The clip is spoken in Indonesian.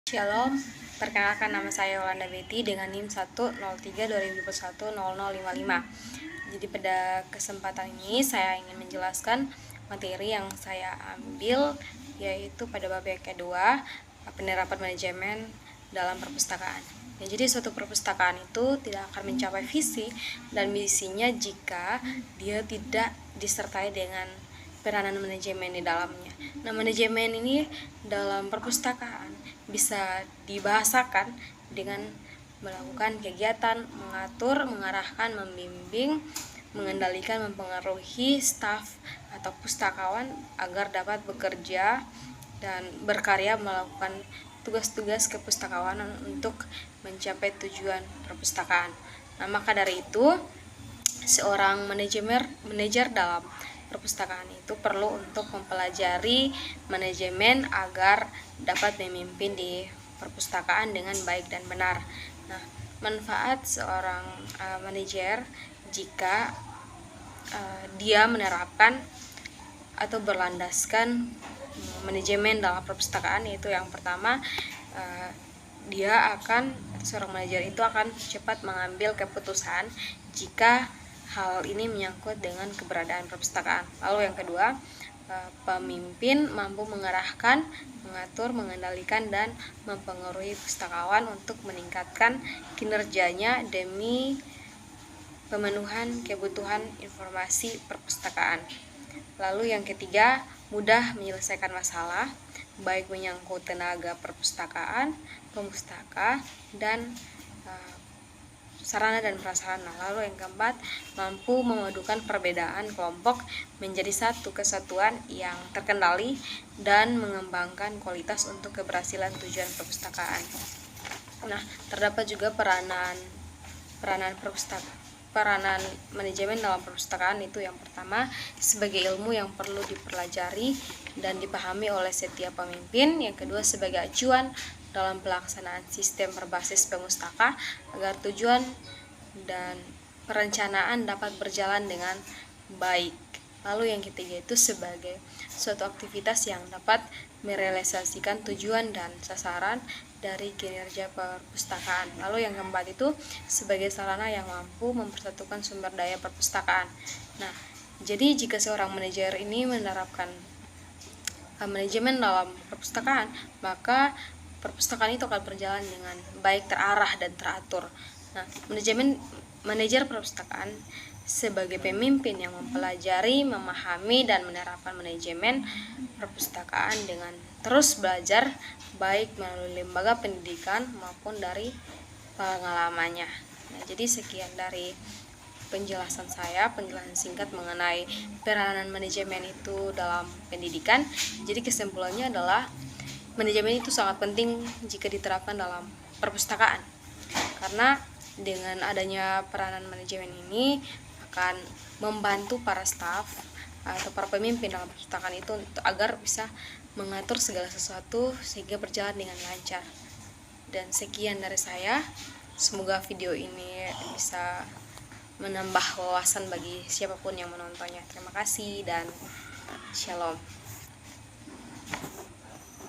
Shalom, perkenalkan nama saya Yolanda Betty dengan NIM 103-2021-0055. Jadi pada kesempatan ini saya ingin menjelaskan materi yang saya ambil, yaitu pada bab yang kedua, penerapan manajemen dalam perpustakaan. Ya, jadi suatu perpustakaan itu tidak akan mencapai visi dan misinya jika dia tidak disertai dengan peranan manajemen di dalamnya. Nah, manajemen ini dalam perpustakaan bisa dibahasakan dengan melakukan kegiatan, mengatur, mengarahkan, membimbing, mengendalikan, mempengaruhi staf atau pustakawan agar dapat bekerja dan berkarya melakukan tugas-tugas kepustakawanan untuk mencapai tujuan perpustakaan. Nah, maka dari itu seorang manajer dalam perpustakaan itu perlu untuk mempelajari manajemen agar dapat memimpin di perpustakaan dengan baik dan benar. Nah, manfaat seorang manajer jika dia menerapkan atau berlandaskan manajemen dalam perpustakaan, yaitu yang pertama, seorang manajer itu akan cepat mengambil keputusan jika hal ini menyangkut dengan keberadaan perpustakaan. Lalu yang kedua, pemimpin mampu mengarahkan, mengatur, mengendalikan, dan mempengaruhi pustakawan untuk meningkatkan kinerjanya demi pemenuhan kebutuhan informasi perpustakaan. Lalu yang ketiga, mudah menyelesaikan masalah, baik menyangkut tenaga perpustakaan, pemustaka, dan sarana dan prasarana. Lalu yang keempat, mampu memadukan perbedaan kelompok menjadi satu kesatuan yang terkendali dan mengembangkan kualitas untuk keberhasilan tujuan perpustakaan. Nah, terdapat juga peranan manajemen dalam perpustakaan, itu yang pertama sebagai ilmu yang perlu dipelajari dan dipahami oleh setiap pemimpin. Yang kedua, sebagai acuan dalam pelaksanaan sistem berbasis pemustaka agar tujuan dan perencanaan dapat berjalan dengan baik. Lalu yang ketiga itu sebagai suatu aktivitas yang dapat merealisasikan tujuan dan sasaran dari kinerja perpustakaan. Lalu yang keempat itu sebagai sarana yang mampu mempersatukan sumber daya perpustakaan. Nah, jadi jika seorang manajer ini menerapkan manajemen dalam perpustakaan, maka perpustakaan itu akan berjalan dengan baik, terarah, dan teratur. Nah, manajer perpustakaan sebagai pemimpin yang mempelajari, memahami, dan menerapkan manajemen perpustakaan dengan terus belajar, baik melalui lembaga pendidikan maupun dari pengalamannya. Nah, jadi sekian dari penjelasan singkat mengenai peranan manajemen itu dalam pendidikan. Jadi kesimpulannya adalah manajemen itu sangat penting jika diterapkan dalam perpustakaan, karena dengan adanya peranan manajemen ini akan membantu para staf atau para pemimpin dalam perpustakaan itu agar bisa mengatur segala sesuatu sehingga berjalan dengan lancar. Dan sekian dari saya, semoga video ini bisa menambah wawasan bagi siapapun yang menontonnya. Terima kasih dan shalom.